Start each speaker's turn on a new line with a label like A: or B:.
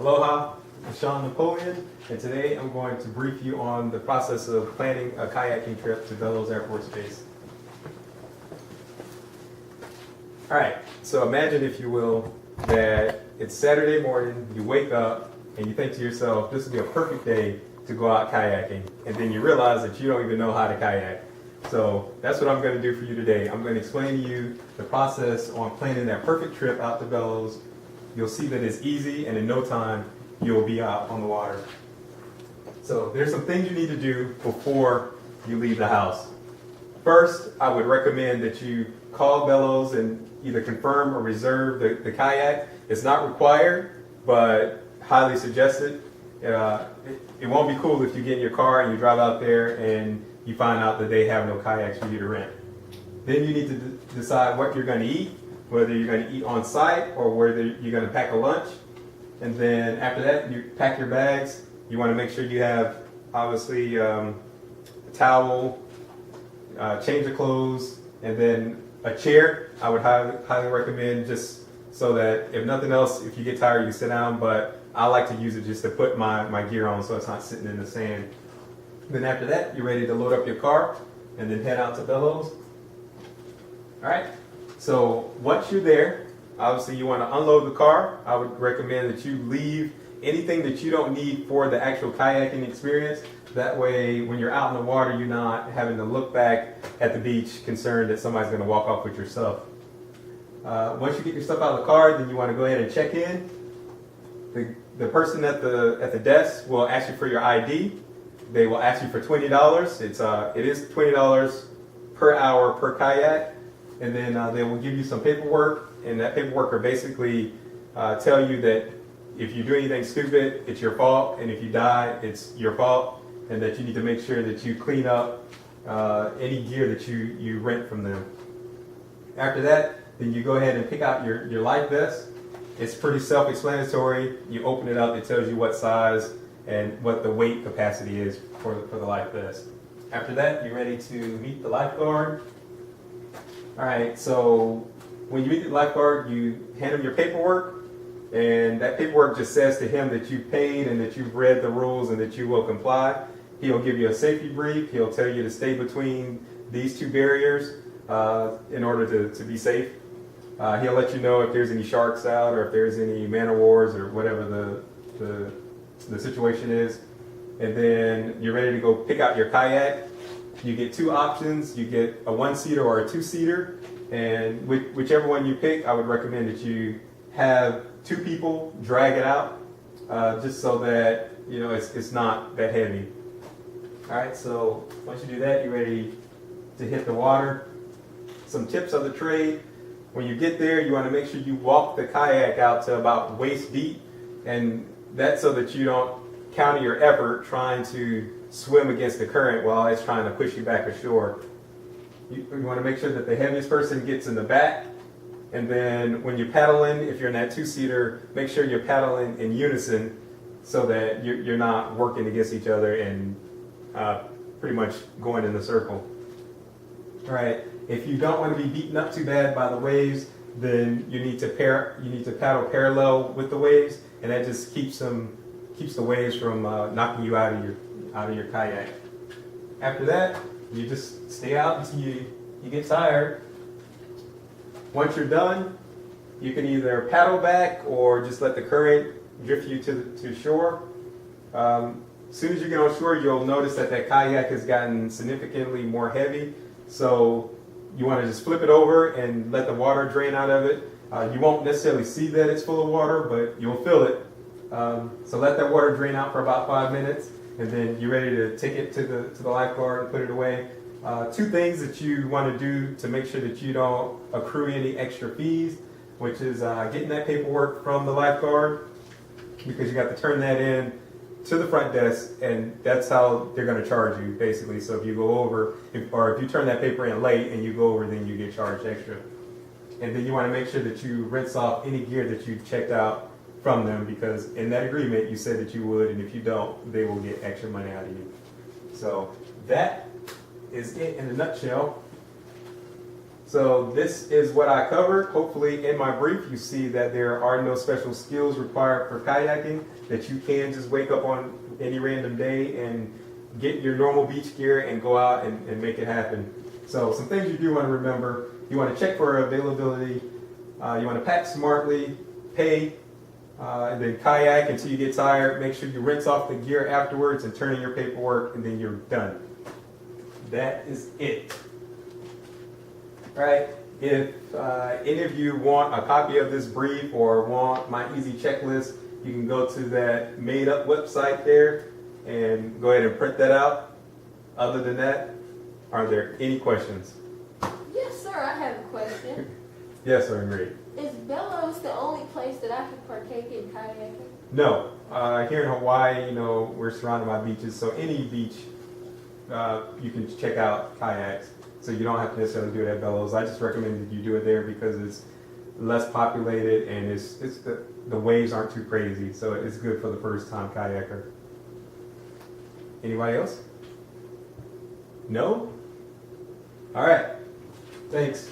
A: Aloha, I'm Sean Napoleon, and today I'm going to brief you on the process of planning a kayaking trip to Bellows Air Force Base. All right, so imagine, if you will, that it's Saturday morning, you wake up, and you think to yourself, this would be a perfect day to go out kayaking, and then you realize that you don't even know how to kayak. So that's what I'm going to do for you today. I'm going to explain to you the process on planning that perfect trip out to Bellows. You'll see that it's easy, and in no time, you'll be out on the water. So there's some things you need to do before you leave the house. First, I would recommend that you call Bellows and either confirm or reserve the kayak. It's not required, but highly suggested. It won't be cool if you get in your car and you drive out there and you find out that they have no kayaks for you to rent. Then you need to decide what you're going to eat, whether you're going to eat on site or whether you're going to pack a lunch. And then after that, you pack your bags. You want to make sure you have, obviously, a towel, change of clothes, and then a chair. I would highly recommend, just so that if nothing else, if you get tired, you sit down, but I like to use it just to put my gear on so it's not sitting in the sand. Then after that, you're ready to load up your car and then head out to Bellows. All right, so once you're there, obviously you want to unload the car. I would recommend that you leave anything that you don't need for the actual kayaking experience. That way, when you're out in the water, you're not having to look back at the beach concerned that somebody's going to walk off with your stuff. Once you get your stuff out of the car, then you want to go ahead and check in. The person at the desk will ask you for your ID. They will ask you for $20. It is $20 per hour per kayak, and then they will give you some paperwork, and that paperwork will basically tell you that if you do anything stupid, it's your fault, and if you die, it's your fault, and that you need to make sure that you clean up any gear that you rent from them. After that, then you go ahead and pick out your life vest. It's pretty self-explanatory. You open it up, it tells you what size and what the weight capacity is for the life vest. After that, you're ready to meet the lifeguard. All right, so when you meet the lifeguard, you hand him your paperwork, and that paperwork just says to him that you paid and that you've read the rules and that you will comply. He'll give you a safety brief. He'll tell you to stay between these two barriers in order to be safe. He'll let you know if there's any sharks out or if there's any man o' wars or whatever the situation is. And then you're ready to go pick out your kayak. You get two options. You get a one-seater or a two-seater. And whichever one you pick, I would recommend that you have two people drag it out, just so that it's not that heavy. All right, so once you do that, you're ready to hit the water. Some tips of the trade. When you get there, you want to make sure you walk the kayak out to about waist deep, and that's so that you don't counter your effort trying to swim against the current while it's trying to push you back ashore. You want to make sure that the heaviest person gets in the back, and then when you're paddling, if you're in that two-seater, make sure you're paddling in unison so that you're not working against each other and pretty much going in a circle. All right. If you don't want to be beaten up too bad by the waves, then you need to paddle parallel with the waves, and that just keeps the waves from knocking you out of your kayak. After that, you just stay out until you get tired. Once you're done, you can either paddle back or just let the current drift you to shore. As soon as you get on shore, you'll notice that kayak has gotten significantly more heavy. So you want to just flip it over and let the water drain out of it. You won't necessarily see that it's full of water, but you'll feel it. So let that water drain out for about 5 minutes, and then you're ready to take it to the lifeguard and put it away. Two things that you want to do to make sure that you don't accrue any extra fees, which is getting that paperwork from the lifeguard, because you got to turn that in to the front desk, and that's how they're going to charge you, basically. So if you go over, or if you turn that paper in late and you go over, then you get charged extra. And then you want to make sure that you rinse off any gear that you checked out from them, because in that agreement you said that you would, and if you don't, they will get extra money out of you. So that is it in a nutshell. So this is what I covered. Hopefully in my brief you see that there are no special skills required for kayaking, that you can just wake up on any random day and get your normal beach gear and go out and make it happen. So some things you do want to remember: you want to check for availability, you want to pack smartly, pay, and then kayak until you get tired. Make sure you rinse off the gear afterwards and turn in your paperwork, and then you're done. That is it. All right. If any of you want a copy of this brief or want my easy checklist, you can go to that made-up website there and go ahead and print that out. Other than that, are there any questions?
B: Yes, sir. I have a question.
A: Yes, sir, Marie.
B: Is Bellows the only place that I can partake in kayaking?
A: No. Here in Hawaii, we're surrounded by beaches, so any beach you can check out kayaks. So you don't have to necessarily do it at Bellows. I just recommend that you do it there because it's less populated and it's the waves aren't too crazy. So it's good for the first time kayaker. Anybody else? No? All right. Thanks.